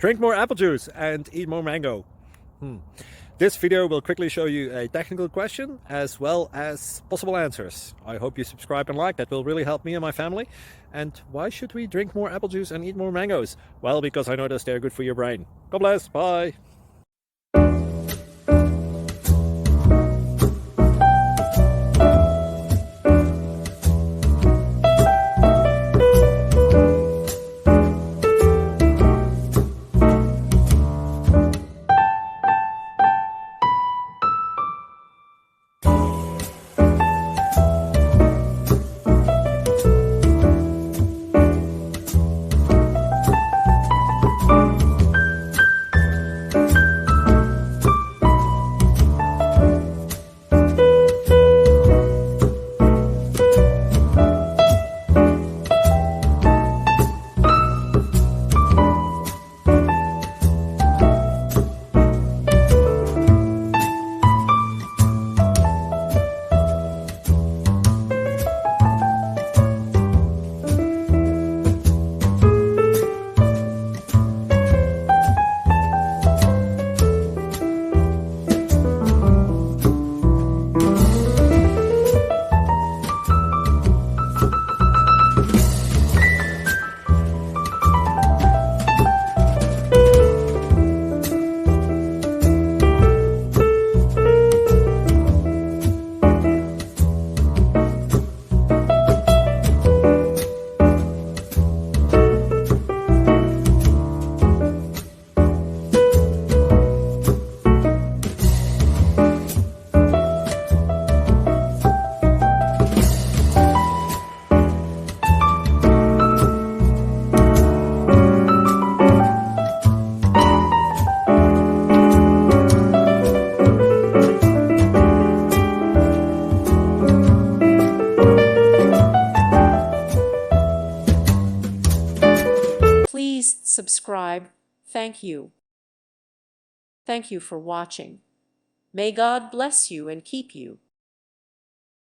Drink more apple juice and eat more mango. This video will quickly show you a technical question as well as possible answers. I hope you subscribe and like, that will really help me and my family. And why should we drink more apple juice and eat more mangoes? Well, because I noticed they're good for your brain. God bless, bye. Please subscribe. Thank you. Thank you for watching. May God bless you and keep you.